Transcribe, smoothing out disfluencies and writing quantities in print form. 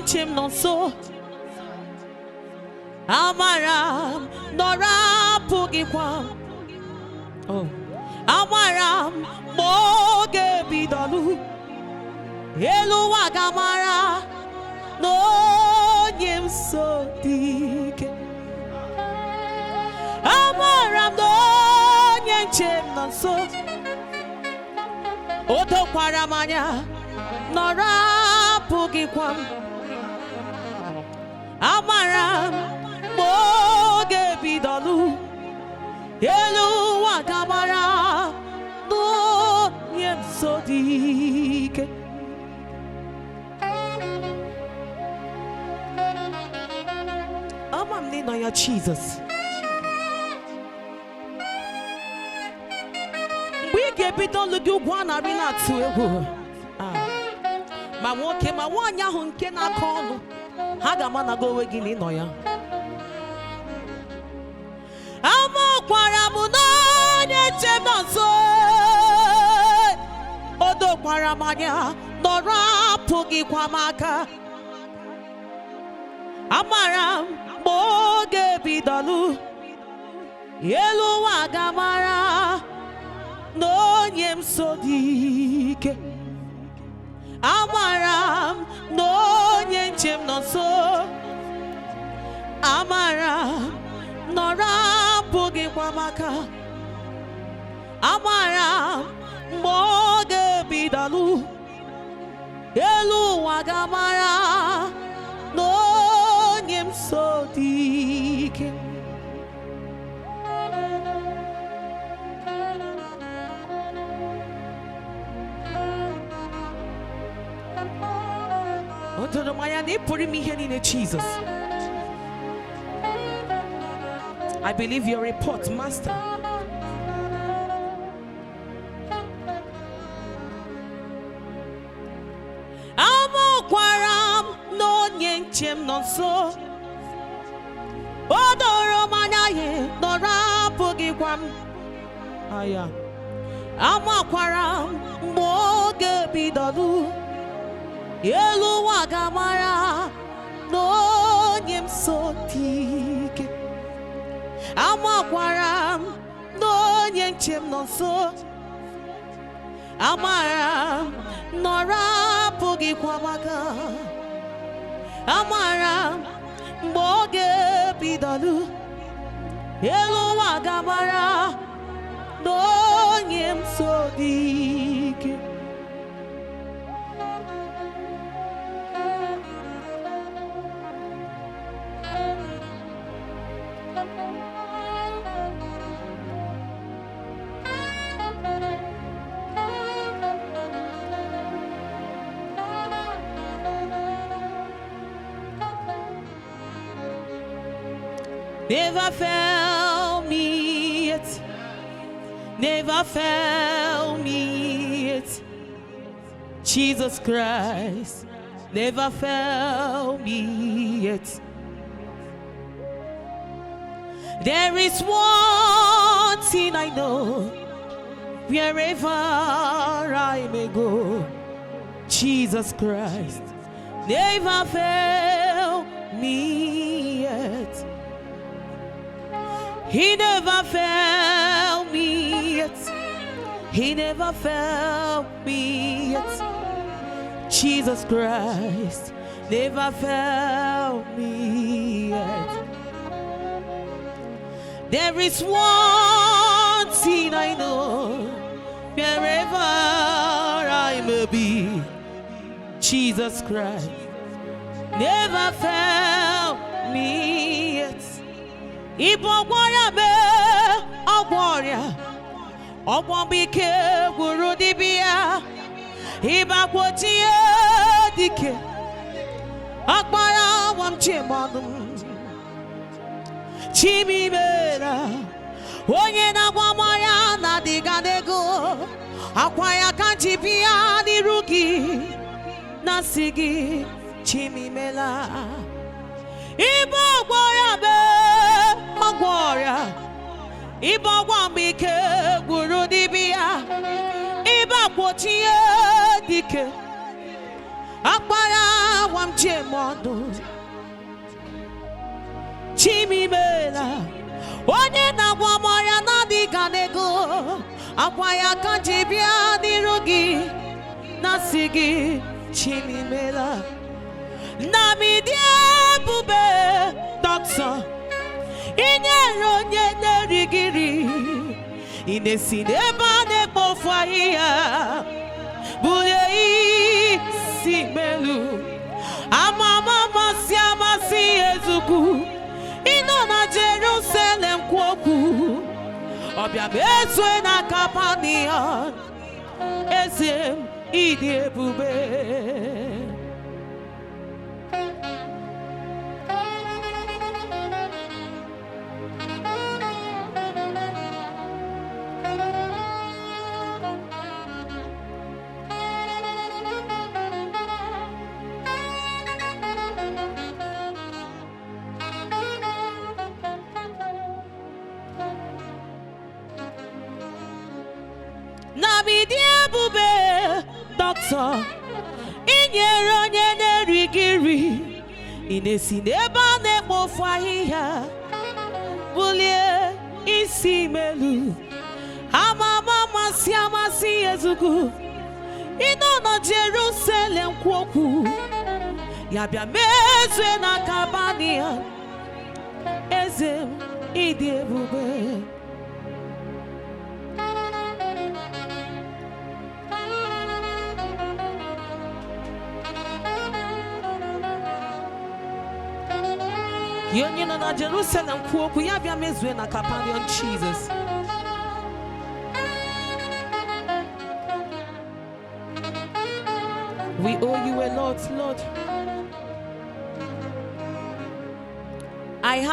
chem no so amaram nora pugikwa oh amaram moge bidolu elu wagamara no nyem so dike amaram no nyem chem no so odo kwaramanya nora pugikwa amaram moge bidolu elu wagamara no nyem so dike amam ni no ya Jesus we get bidon lu du gwa na ri na tu ego ma nwoke ma nwanya ahụ nke na-aka ọnụ ha ga-ama na go gị na ịnọ ya amakwara m n'onye nche m nso o dokwara m anya nọrọ apụghịkwa m aka amara m ma oge bidolu elu ụwa ga-amara na onye m so dị ike amaram no onye nche m nọ nso amaram nọrọ apụghịkwa m aka amaram mgbe oge bidolu elu ụwa ga-amara na onye m so dị ike Jesus. I believe your report, Master. Amokwaram no nyenchem no so. Odoro manyaye no rapugikwan. Aya. Amokwaram moge bidolu. Elu wagamara no nyem so dike amakwaram no nyenchem no so amaram nora pugikwa maka amaram moge bidolu elu wagamara no nyem so dike Never fail me yet, never fail me yet. Jesus Christ, never fail me yet. There is one thing I know, wherever I may go, Jesus Christ, never fail me yet. He never failed me yet. He never failed me yet. Jesus Christ never failed me yet. There is one thing I know, wherever I may be, Jesus Christ never failed me yet. Ibogwara be ogworia ogbonbike gwuru dibia ibakwotie dike akpara wam chimodum chimimera onye na-agwamara na diga nego akwa ya ka jibia n'irugi na sigi chimimela ibogwara be ogworia ibogwambike gwuru dibia ibakwotie dike akpara wam chemodo chimimela onye na-agwa moya na dịga nego akwa ya ka ji bịa n'iru gị na si gị chimimela na mi dị ebube dọkịta inyere onye na-erigiri ị na-esi n'ebe a na-ekpofu ahịhịa bulie isi melu amasị amasị ezukwu ịnọ na Jerusalem kwu okwu ọbịa bụ ezue na Kapanọm eze m ịdị ebube na mi dị ebube dọkịta inyere onye na-erigiri ị na-esi n'ebe a na-ekpofu ahịhịa bulie isi melu amasị amasị ezugwu ịnọ na Jerusalem kwu okwu ya bịa mezue na Kapanọm eze m ịdị ebube onye nọ na Jerusalem kwu okwu ya bịa mezue na Kapanọm Jesus. We owe you a lot, Lord. I have